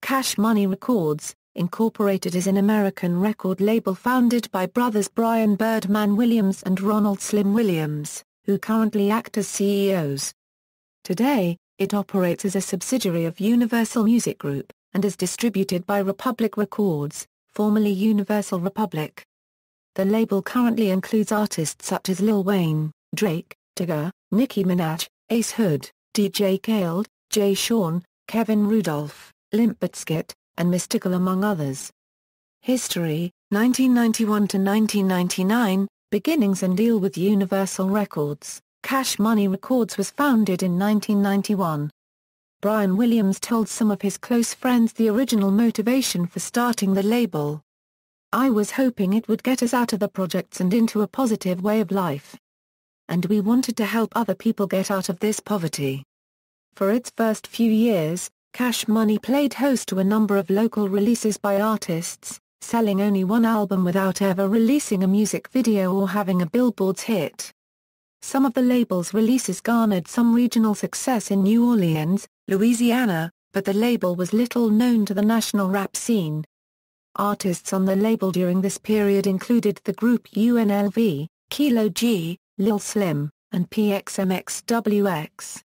Cash Money Records, Incorporated is an American record label founded by brothers Bryan Birdman Williams and Ronald Slim Williams, who currently act as CEOs. Today, it operates as a subsidiary of Universal Music Group, and is distributed by Republic Records, formerly Universal Republic. The label currently includes artists such as Lil Wayne, Drake, Tyga, Nicki Minaj, Ace Hood, DJ Khaled, Jay Sean, Kevin Rudolf, Limp Bizkit, and Mystikal among others. History, 1991 to 1999, beginnings and deal with Universal Records. Cash Money Records was founded in 1991. Bryan Williams told some of his close friends the original motivation for starting the label. "I was hoping it would get us out of the projects and into a positive way of life. And we wanted to help other people get out of this poverty." For its first few years, Cash Money played host to a number of local releases by artists, selling only one album without ever releasing a music video or having a Billboard's hit. Some of the label's releases garnered some regional success in New Orleans, Louisiana, but the label was little known to the national rap scene. Artists on the label during this period included the group UNLV, Kilo G, Lil Slim, and PXMXWX.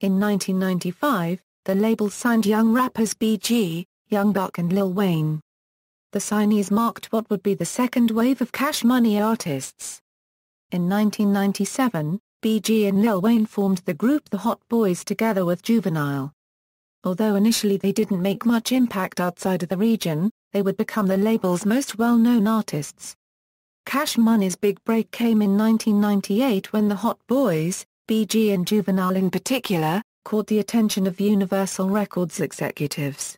In 1995, the label signed young rappers BG, Young Buck and Lil Wayne. The signees marked what would be the second wave of Cash Money artists. In 1997, BG and Lil Wayne formed the group The Hot Boys together with Juvenile. Although initially they didn't make much impact outside of the region, they would become the label's most well-known artists. Cash Money's big break came in 1998 when the Hot Boys, BG and Juvenile in particular, caught the attention of Universal Records executives.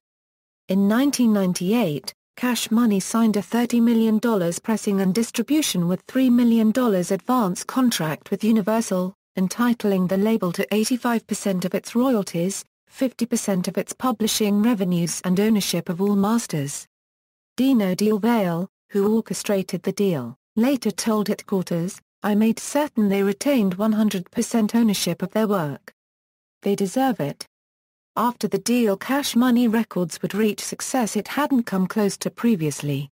In 1998, Cash Money signed a $30 million pressing and distribution with $3 million advance contract with Universal, entitling the label to 85% of its royalties, 50% of its publishing revenues and ownership of all masters. Dino Del Valle, who orchestrated the deal, later told Headquarters, "I made certain they retained 100% ownership of their work. They deserve it." After the deal, Cash Money Records would reach success it hadn't come close to previously.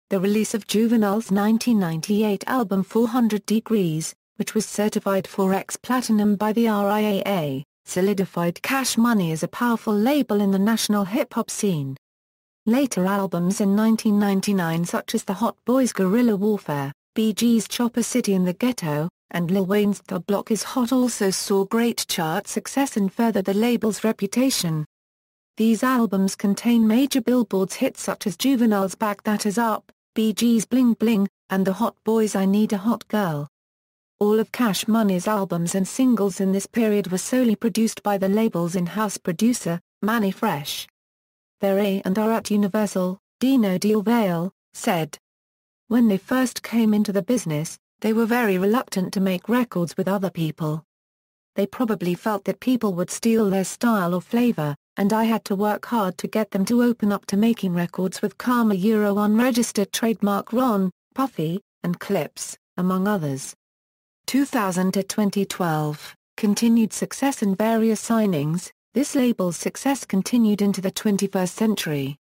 The release of Juvenile's 1998 album 400 Degrees, which was certified 4X Platinum by the RIAA, solidified Cash Money as a powerful label in the national hip-hop scene. Later albums in 1999 such as The Hot Boys' Guerrilla Warfare, BG's Chopper City in the Ghetto, and Lil Wayne's The Block is Hot also saw great chart success and furthered the label's reputation. These albums contain major Billboard's hits such as Juvenile's Back That Is Up, BG's Bling Bling, and The Hot Boys' I Need a Hot Girl. All of Cash Money's albums and singles in this period were solely produced by the label's in-house producer, Manny Fresh. Their A&R at Universal, Dino Del Valle, said, "When they first came into the business, they were very reluctant to make records with other people. They probably felt that people would steal their style or flavor, and I had to work hard to get them to open up to making records with Karma unregistered trademark Ron, Puffy, and Clips, among others." 2000 to 2012, continued success and various signings. This label's success continued into the 21st century.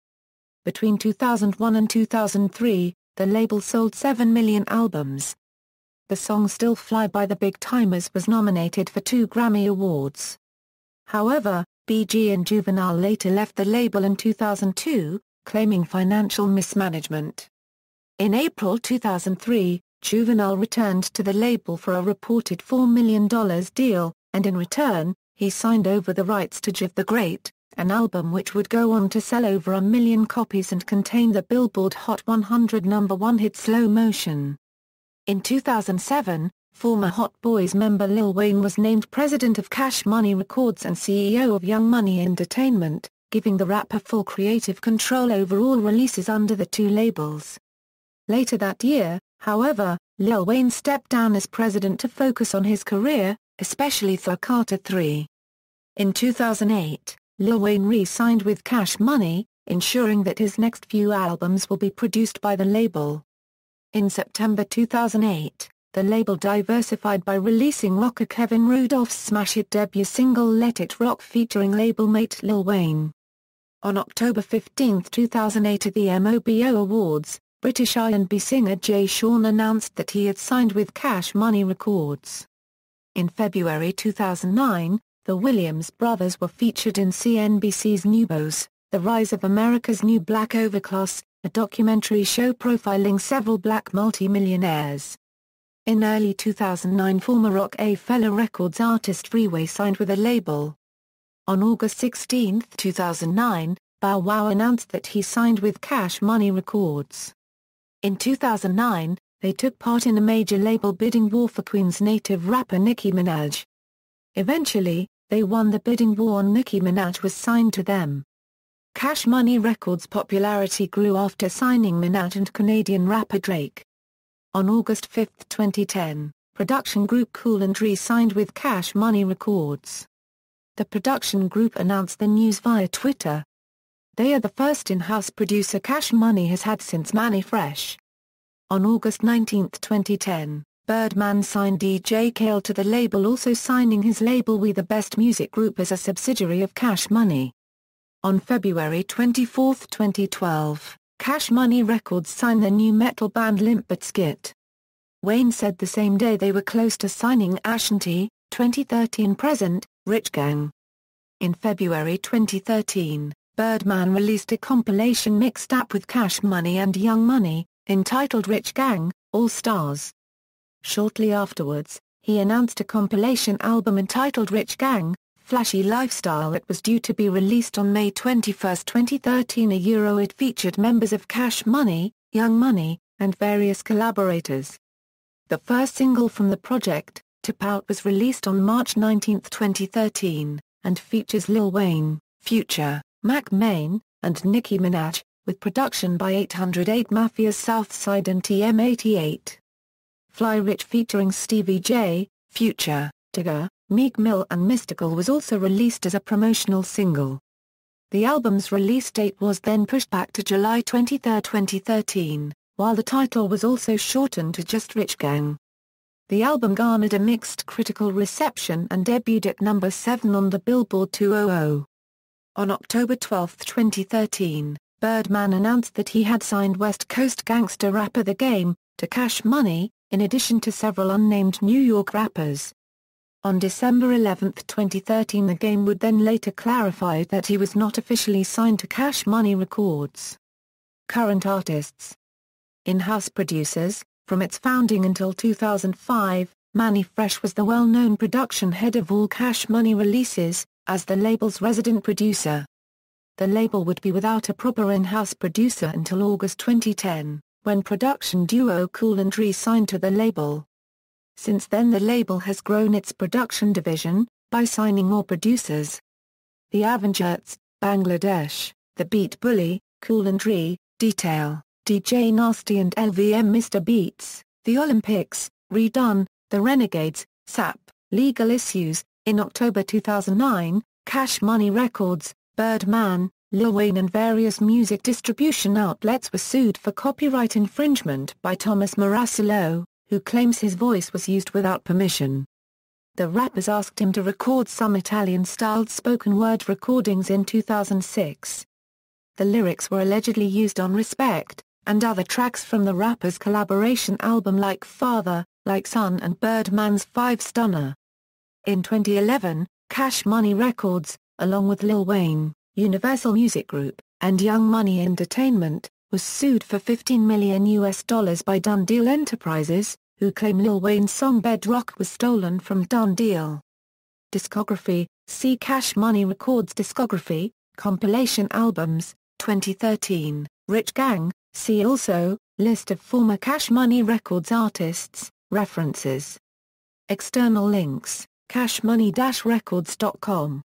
Between 2001 and 2003, the label sold 7 million albums. The song Still Fly by the Big Timers was nominated for 2 Grammy Awards. However, BG and Juvenile later left the label in 2002, claiming financial mismanagement. In April 2003, Juvenile returned to the label for a reported $4 million deal, and in return, he signed over the rights to Jive the Great, an album which would go on to sell over 1 million copies and contain the Billboard Hot 100 #1 hit Slow Motion. In 2007, former Hot Boys member Lil Wayne was named president of Cash Money Records and CEO of Young Money Entertainment, giving the rapper full creative control over all releases under the two labels. Later that year, however, Lil Wayne stepped down as president to focus on his career, especially through Carter III. In 2008, Lil Wayne re-signed with Cash Money, ensuring that his next few albums will be produced by the label. In September 2008, the label diversified by releasing rocker Kevin Rudolph's smash hit debut single Let It Rock featuring label mate Lil Wayne. On October 15, 2008 at the MOBO Awards, British R&B singer Jay Sean announced that he had signed with Cash Money Records. In February 2009, the Williams brothers were featured in CNBC's New Boss, The Rise of America's New Black Overclass, a documentary show profiling several black multimillionaires. In early 2009, former Rockefeller Records artist Freeway signed with a label. On August 16, 2009, Bow Wow announced that he signed with Cash Money Records. In 2009, they took part in a major label bidding war for Queen's native rapper Nicki Minaj. Eventually, they won the bidding war and Nicki Minaj was signed to them. Cash Money Records' popularity grew after signing Minaj and Canadian rapper Drake. On August 5, 2010, production group Cool and Dre signed with Cash Money Records. The production group announced the news via Twitter. They are the first in-house producer Cash Money has had since Mannie Fresh. On August 19, 2010, Birdman signed DJ Khaled to the label, also signing his label We The Best Music Group as a subsidiary of Cash Money. On February 24, 2012, Cash Money Records signed the new metal band Limp Bizkit. Wayne said the same day they were close to signing Ashanti, 2013-present, Rich Gang. In February 2013, Birdman released a compilation mixtape with Cash Money and Young Money, entitled Rich Gang, All Stars. Shortly afterwards, he announced a compilation album entitled Rich Gang, Flashy Lifestyle that was due to be released on May 21, 2013. It featured members of Cash Money, Young Money, and various collaborators. The first single from the project, Tip Out, was released on March 19, 2013, and features Lil Wayne, Future, Mac Main, and Nicki Minaj, with production by 808 Mafia's Southside and TM88. Fly Rich featuring Stevie J, Future, Tyga, Meek Mill and Mystikal was also released as a promotional single. The album's release date was then pushed back to July 23, 2013, while the title was also shortened to just Rich Gang. The album garnered a mixed critical reception and debuted at number 7 on the Billboard 200. On October 12, 2013, Birdman announced that he had signed West Coast gangster rapper The Game to Cash Money, in addition to several unnamed New York rappers. On December 11, 2013, The Game would then later clarify that he was not officially signed to Cash Money Records. Current artists. In-house producers. From its founding until 2005, Mannie Fresh was the well-known production head of all Cash Money releases, as the label's resident producer. The label would be without a proper in-house producer until August 2010, when production duo Cool and Dre signed to the label. Since then the label has grown its production division, by signing more producers. The Avengers, Bangladesh, The Beat Bully, Cool and Dre, Detail, DJ Nasty and LVM Mr. Beats, The Olympics, Redone, The Renegades, SAP, Legal Issues. In October 2009, Cash Money Records, Birdman, Lil Wayne and various music distribution outlets were sued for copyright infringement by Thomas Marasilo, who claims his voice was used without permission. The rappers asked him to record some Italian-styled spoken word recordings in 2006. The lyrics were allegedly used on Respect, and other tracks from the rapper's collaboration album Like Father, Like Son and Birdman's Five Stunner. In 2011, Cash Money Records, along with Lil Wayne, Universal Music Group, and Young Money Entertainment, was sued for $15 million by Done Deal Enterprises, who claim Lil Wayne's song Bedrock was stolen from Done Deal. Discography: see Cash Money Records discography, compilation albums, 2013, Rich Gang. See also, list of former Cash Money Records artists, references. External links, cashmoney-records.com